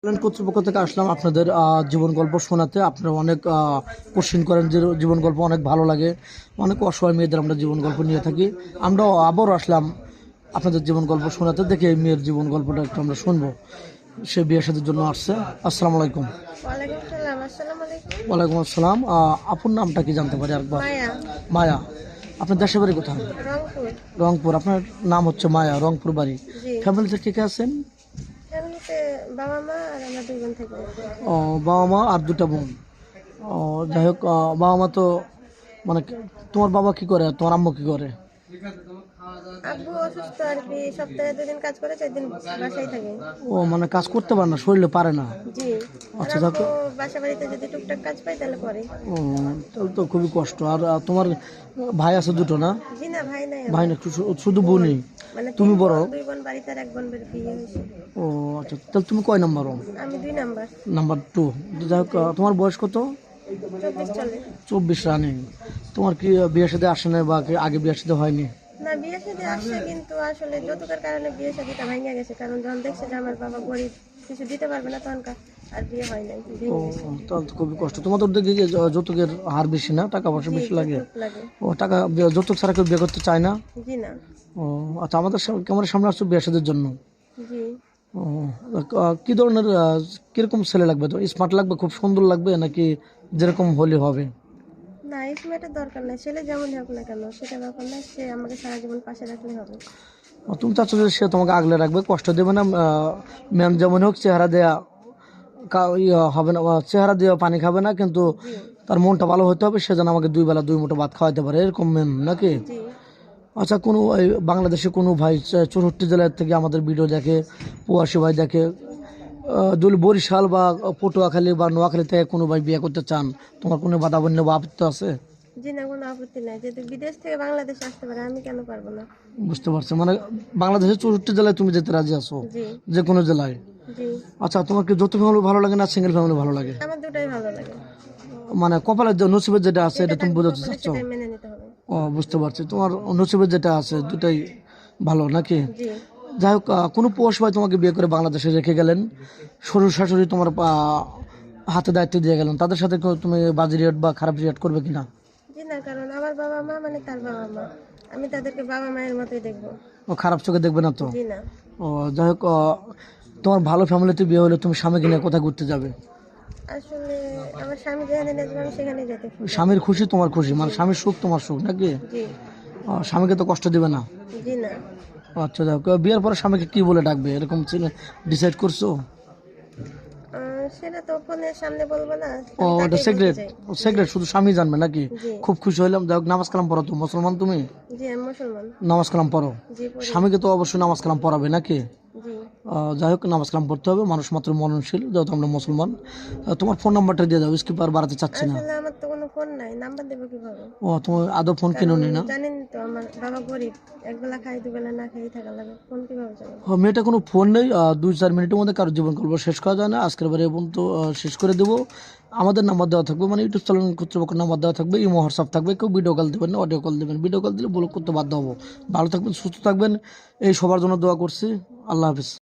কর্তৃপক্ষ থেকে আসলাম আপনাদের জীবন গল্প শোনাতে। আপনারা অনেক কোশ্চিন করেন যে জীবন গল্প অনেক ভালো লাগে, অনেক অসহায় মেয়েদের আমরা জীবন গল্প নিয়ে থাকি। আমরা আবারও আসলাম আপনাদের জীবন গল্প শোনাতে। দেখে এই মেয়ের জীবন গল্পটা একটু আমরা শুনবো। সে বিয়ের সাথের জন্য আসছে। আসসালামু আলাইকুম। ওয়ালাইকুম সালাম। আসসালামু আলাইকুম। ওয়ালাইকুম আসসালাম। আপুর নামটা কি জানতে পারি একবার? মায়া, মায়া। আপনার দেশের বাড়ি কোথায়? রংপুর। রংপুর। আপনার নাম হচ্ছে মায়া, রংপুর বাড়ি। জি। ফ্যামিলিতে কে কে আছেন? ফ্যামিলিতে বাবা মা আর আমরা দুই বোন থাকি। ও, বাবা মা আর দুটা বোন। ও, যাই হোক, বাবা মা তো মানে তোমার বাবা কি করে, তোমার আম্মু কি করে? আব্বু অসুস্থ আর কি, সপ্তাহে 2 দিন কাজ করে, 4 দিন বাসায় থাকে। ও, মানে কাজ করতে পারে না, শরীরে পারে না। জি। আর আচ্ছা, আব্বু দেখো। বাসা বাড়িতে যদি টুকটাক কাজ পায় তাহলে করে। ও, তাহলে তো খুবই কষ্ট। আর তোমার ভাই আছে দুটো না? জি না, ভাই নাই ভাই আমার। না, শুধু বোনই? মানে তুমি 3 বড়? বোন, 2 বোন বাড়িতে আর 1 বোন বিয়ে হয়েছে। ও আচ্ছা, তাহলে তুমি কয় নাম্বার? আমি 2 নাম্বার। নাম্বার 2। যাই হোক, তোমার বয়স কত? 24 চলে। 24 রানিং। তোমার কি বিয়ে সাথে আসে না, বা কি আগে বিয়ে সাথে হয়নি? না, বিয়ে শাদী আসছে কিন্তু আসলে যৌতুকের কারণে বিয়ে শাদীটা ভেঙে গেছে। কারণ যখন দেখছে যে আমার বাবা গরিব, কিছু দিতে পারবে না, তখন আর বিয়ে হয় নাই, ও, ভেঙে গেছে। তাহলে তো খুবই কষ্ট। তোমাদের দিকে কি যৌতুকের হার বেশি না, টাকা পয়সা জি, বেশি লাগে? যৌতুক লাগে। ও, টাকা যৌতুক ছাড়া কেউ বিয়ে করতে চায় না? জি না। ও আচ্ছা, আমাদের ক্যামেরার সামনে আসছো বিয়ে সাদের জন্য? জি। ও, কি ধরনের কিরকম ছেলে লাগবে? তো স্মার্ট লাগবে, খুব সুন্দর লাগবে, নাকি যেরকম হলে হবে? না, এই সময়টার দরকার নাই, ছেলে যেমনই হোক না কেন সেটা ব্যাপার না, সে আমাকে সারা জীবন পাশে রাখলে হবে। তুমি চাচ্ছ যে সে তোমাকে আগলে রাখবে, কষ্ট দেবে না, ম্যাম যেমন হোক, চেহারা দেয়া হবে না, চেহারা দিয়ে পানি খাবে না, কিন্তু জি। তার মনটা ভালো হতে হবে, সে যেন আমাকে 2 বেলা 2 মুঠো ভাত খাওয়াতে পারে, এরকম ম্যাম নাকি? জি। আচ্ছা, কোনো এই বাংলাদেশে কোনো ভাই 64 জেলার থেকে আমাদের ভিডিও দেখে, প্রবাসী ভাই দেখে, বরিশাল বা পটুয়াখালী বা নোয়াখালী থেকে কোনো ভাই বিয়ে করতে চান, তোমার কোনো বাধা বন্য বা আপত্তি আছে? জি না, কোনো আপত্তি নাই, যেহেতু বিদেশ থেকে বাংলাদেশে আসতে পারে, আমি কেন পারবো না। বুঝতে পারছি, মানে বাংলাদেশের 64 জেলায় তুমি যেতে রাজি আছো, জি। যে কোনো জেলায়? জি। আচ্ছা, তোমার কি যৌথ ফ্যামিলি ভালো লাগে না সিঙ্গেল ফ্যামিলি ভালো লাগে? আমার দুটাই ভালো লাগে। মানে কপালের যে নসিবের যেটা আছে, যেটা এটা তুমি থাকবে বোঝাতে কপালে চাচ্ছ? সেটাই মেনে নিতে হবে। ও, বুঝতে পারছি, তোমার নসিবের যেটা আছে দুটাই ভালো নাকি? জি। যাই হোক, কোনো প্রবাসী ভাই তোমাকে বিয়ে করে বাংলাদেশে রেখে গেলেন, শ্বশুর শাশুড়ি তোমার হাতে দায়িত্ব দিয়ে গেলেন, তাদের সাথে তুমি বাজে রিয়েট বা খারাপ রিয়েট করবে কিনা? জি না, কারণ আমার বাবা মা মানে তার বাবা মা, আমি তাদেরকে বাবা মায়ের মতোই দেখবো। ও, খারাপ চোখে দেখবে না তো? জি না। ও, যাই হোক, তোমার ভালো ফ্যামিলিতে বিয়ে হলে তুমি স্বামীকে নিয়ে কোথায় ঘুরতে যাবে? আসলে আমার স্বামী যেখানে নিয়ে যাবে আমি সেখানেই যেতে খুশি। স্বামীর খুশি তোমার খুশি, মানে স্বামীর সুখ তোমার সুখ নাকি? জি। স্বামীকে তো কষ্ট দিবে না? জি না। আচ্ছা, যাই হোক, বিয়ের পরে স্বামীকে কি বলে ডাকবে, এরকম ডিসাইড করছো? সেটা তো ফোনের সামনে বলবো না, ও, আমি ওটা তাকেই বলতে সিক্রেট? চাই। সিক্রেট শুধু স্বামী জানবে নাকি? জি। খুব খুশি হইলাম। যাই হোক, নামাজ কালাম পড়ো তো, মুসলমান তুমি? জি, আমি মুসলমান। নামাজ কালাম পড়ো? জি, পড়ি। স্বামীকে তো অবশ্যই নামাজ কালাম পড়াবে নাকি? জি। যাই হোক, নামাজ কালাম পড়তে হবে, মানুষ মাত্র মননশীল, যেহেতু আমরা মুসলমান। তোমার ফোন নাম্বারটা দিয়ে দাও, স্কিপ আর বাড়াতে চাচ্ছি না। আসলে আমার তো কোনো ফোন নাই, নাম্বার দেবো কিভাবে? ও, তোমার আদৌ ফোন কিনো কারণ নি না? জানেন তো আমার বাবা গরিব, একবেলা খাই দুবেলা না খেয়ে থাকা লাগে, ফোন কিভাবে চালাবো? মেয়েটা কোনো ফোন নেই। 2-4 মিনিটের মধ্যে কারো জীবন গল্প শেষ করা যায় না, আজকের বারে এবং তো শেষ করে দেবো। আমাদের নাম্বার দেওয়া থাকবে, মানে ইউটিউব চ্যানেল কর্তৃপক্ষের নাম্বার দেওয়া থাকবে, ইমো হোয়াটসঅ্যাপ থাকবে, কেউ ভিডিও কল দেবেন না, অডিও কল দেবেন। ভিডিও কল দিলে ব্লক করতে বাধ্য হবো। ভালো থাকবেন, সুস্থ থাকবেন, এই সবার জন্য দোয়া করছি। আল্লাহ হাফিজ।